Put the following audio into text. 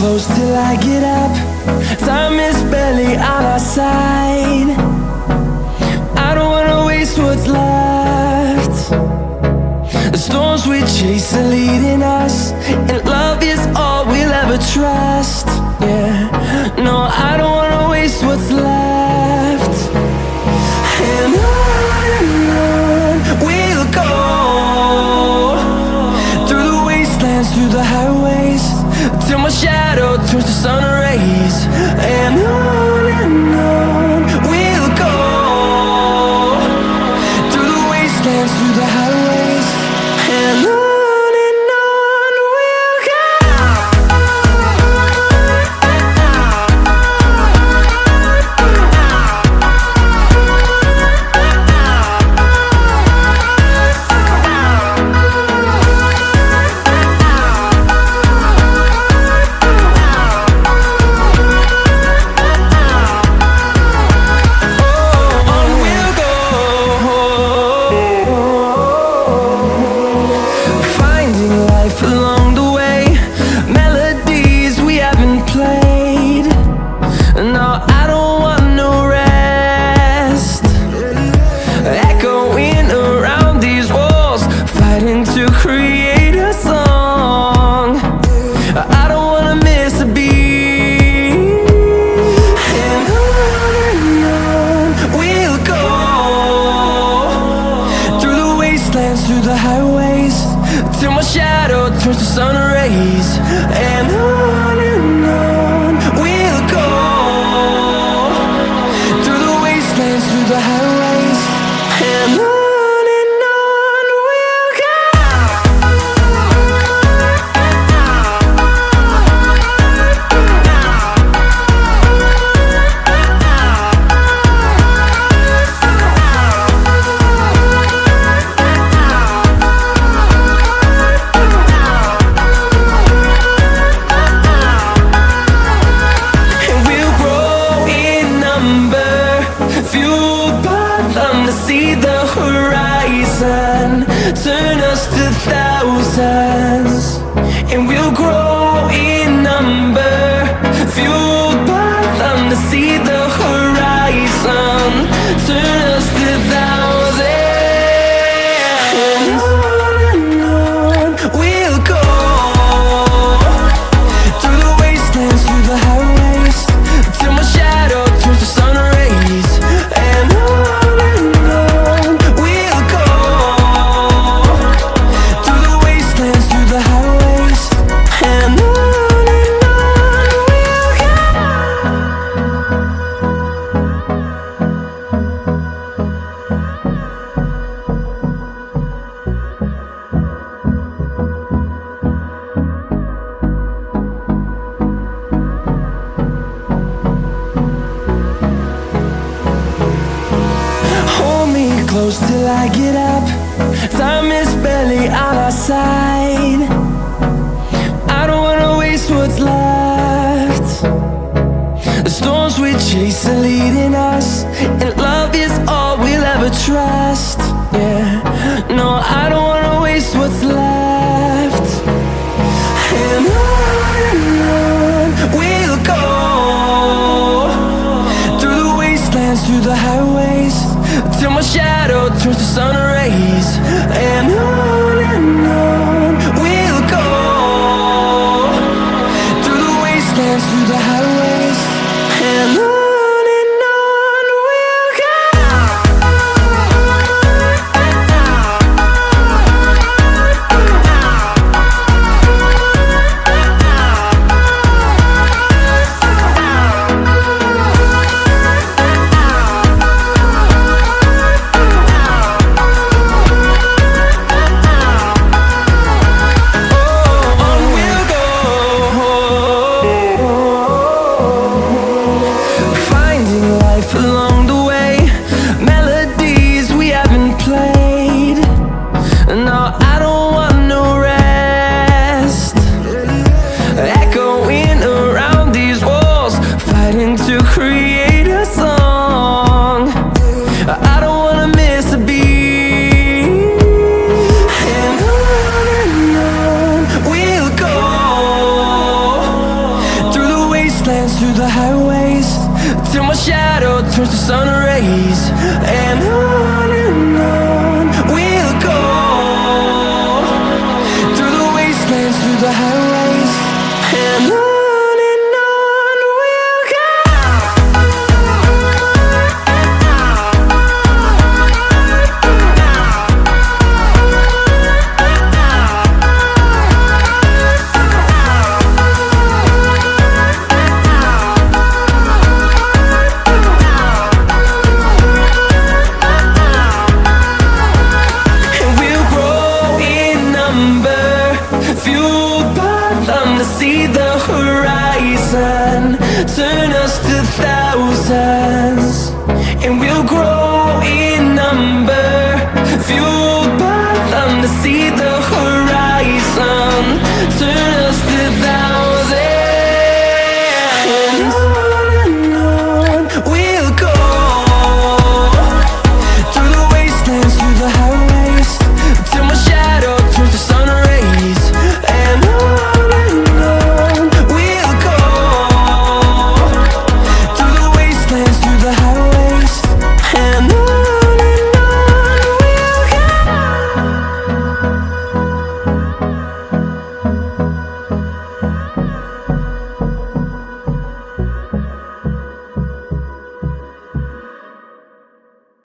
close till I get up. Time is barely on our side. I don't wanna waste what's left. The storms we chase are leading us, and love is all we'll ever trust. Yeah, no, I don't wanna waste what's left. And on we'll go, through the wastelands, through the highways, till my shadow turns to sun rays. And on we'll go, through the wastelands, through the highways, and on we'll go. Along the way, melodies we haven't played. No, I don't want no rest. Echoing around these walls, fighting to create a song. I don't wanna miss a beat. And on we'll go, through the wastelands, through the highways, till my shadow turns to sun rays. And on we'll go, through the wastelands, through the highways, and on we'll go. See the horizon, turn us to thousands, and we'll grow in number. Fueled by them to see the horizon, turn us to thousands, and on we'll go, through the wastelands, through the highways, till my shadow turns to sun rays. And close till I get up. Time is barely on our side. I don't wanna waste what's left. The storms we chase are leading us, and love is all we'll ever trust. Yeah, no, I don't wanna waste what's left. And on we'll go, through the wastelands, through the highways, till my shadow turns to sun rays. And on we'll go, through the wastelands, through the highways, and on we'll go. till my shadow turns to sun rays. And on we'll go, through the wastelands, through the highways. And on we'll go. Fueled by them to see the horizon, turn us to thousands.